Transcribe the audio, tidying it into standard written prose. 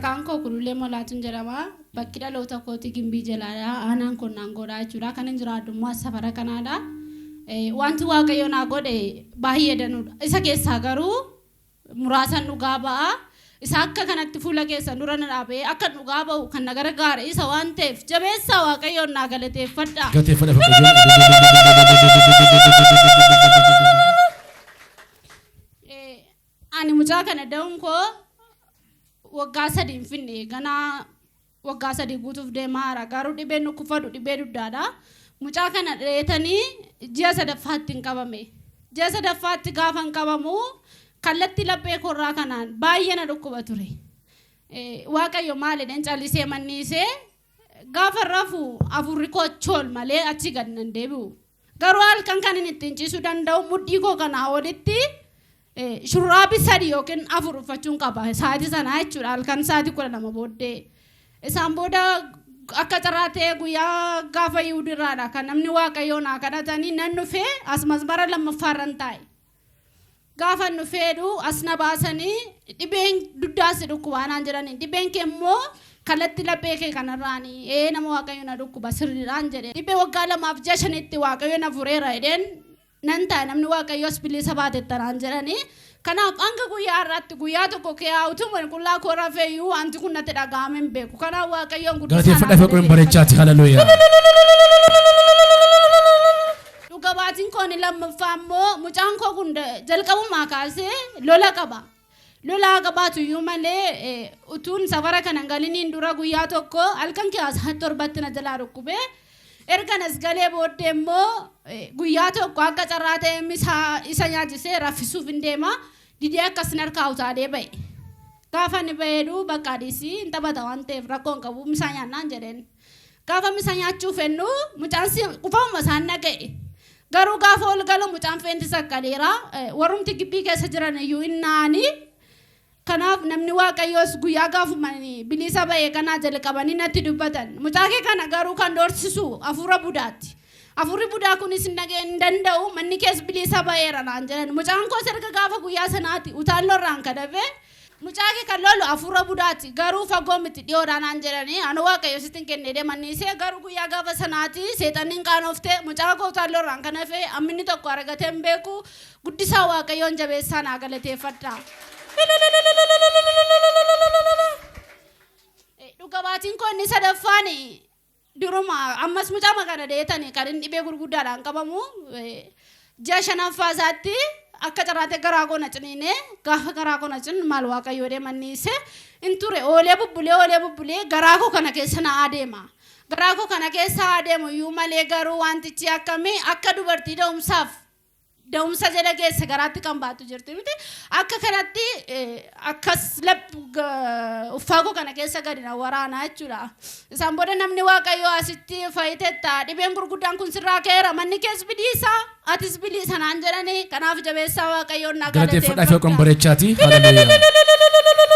Maqaan koo Kulullee Molaatuun jedhama. Bakki dhaloota kooti Gimbii jalaadha. Aanaan kun naangoodha jechuudha. Kan hin jiraadummaa safara kanaadha. Wanti waaqayyoo naa godhe baay'ee danuudha. Isa keessaa garuu muraasan dhugaa ba'a. Isa akka kanatti fuula keessa dura na dhaabee akka dhugaa ba'u kan na gargaare isa waan ta'eef jabeessaa waaqayyoon naa galateeffadha. Ani mucaa kana da'uun koo waggaa 3 hin finne ganaa waggaa 3 guutuuf deemaara garuu dhibeen nu kufadhu dhibee duddaadha. Mucaa kana dheetanii ji'a 3ffaatti hin qabame. Ji'a 3ffaatti gaafa hin qabamu kallatti laphee korraa kanaan baay'ee na dhukkuba ture. Waaqayyo maalidhaan callisee manniisee gaafa rafu afurri koo chool malee achi gad nan deebi'u. Garuu halkan kan inni ittiin ciisuu danda'u mudhii koo kanaa walitti shurraabi 3 yookiin 4 uffachuun qaba. Sa'aatii sanaa jechuudha halkan sa'aatii 12 booddee. Isaan booda akka carraa ta'ee guyyaa gaafa Yihuudirraadha kan namni waaqayyoon haa kadhatanii nan dhufee as masmara lammaffaarran taa'e. Gaafa dhufeedhu as na baasanii dhibeen duddaas dhukkubaanaan jedhanii dhibeen kee immoo kallatti laphee kee kanarraanii nama waaqayyo na dhukkuba sirriidhaan jedhee dhibee waggaa 2 fi 6 waaqayyo na fureera jedheen nan taa'e namni waaqayyoos bilisa baatettanaan jedhanii kanaaf hanga guyyaa irratti guyyaa tokko kee utuma qullaa koo rafeeyyuu wanti kun natti dhaga'ame hin beeku kanaaf waaqayyoon guddisaa bareechaati haleluuyaa. Dhuga-Baatiin kooni lammaffaa immoo mucaan koo kun jalqabumaa kaasee lola qaba. Lola qabaatu iyyuu malee utuun safara kana galiniin dura guyyaa tokko halkan keessaa 7 na jalaa dhukkubee erganas galee booddee immoo guyyaa tokko akka carraa ta'e isa nyaachisee raffisuuf hin deema didee akkas narkaa utaadee ba'e. Gaafa ni ba'eedhu bakka dhiisii hin taphata waan ta'eef rakkoon qabu misaa nyaannaan jedheen. Gaafa misaa nyaachuuf hennu mucaan qufuma isaan naga'e. Garuu gaafa ol galu mucaan feenti saqqaleera warrumti gibbii keessa jiran iyyuu innaani. Kanaaf namni waaqayyoos guyyaa gaafumanii bilisa ba'ee kanaa jalqabanii natti dubbatan. Mucaa kee kana garuu kan doorsisu hafuura budaati. Hafuurri budaa kunis hin danda'u manni kees bilisa ba'eera naan jedhan. Mucaan koos erga gaafa guyyaa sanaati utaalloorraan kadhabe. Mucaa kee kan lolu hafuura budaati garuu fagoo miti dhiyoodhaan naan jedhanii anu waaqayyo sitti kennee deemanniisee garuu guyyaa gaafa sanaati seexanniin qaanooftee mucaa koo utaalloorraan kan hafe amminni tokko argatee hin beeku guddisaa waaqayyoon jabeessaa naa galateeffadha. Dhuga-Baatiin koo inni sadaffaan duruma ammas mucaa magana dheetanii kan inni dhibee gurguddaadhaan qabamu ji'a 5ffaa isaatti akka carraate garaa koo na ciniine gaafa garaa koo na cin maal waaqayyoo deemanniise in ture oolee bubbulee garaa koo kana keessa na adeema. Garaa koo kana keessa adeemu iyyuu malee garuu wantichi akkamii akka dubartii da'umsa jala geesse garaatti kan baatu jirti miti akka kanatti akkas uffaa koo kana keessa gadi na waraana jechuudha. Isaan booda namni waaqayyoo asitti fayyitetta dhibeen gurguddaan kun sirraa ka'eera manni kees biliisa atis biliisa naan jedhanii kanaaf jabeessaa waaqayyoon na galateeffadha. Bareechaati haleluuyaa.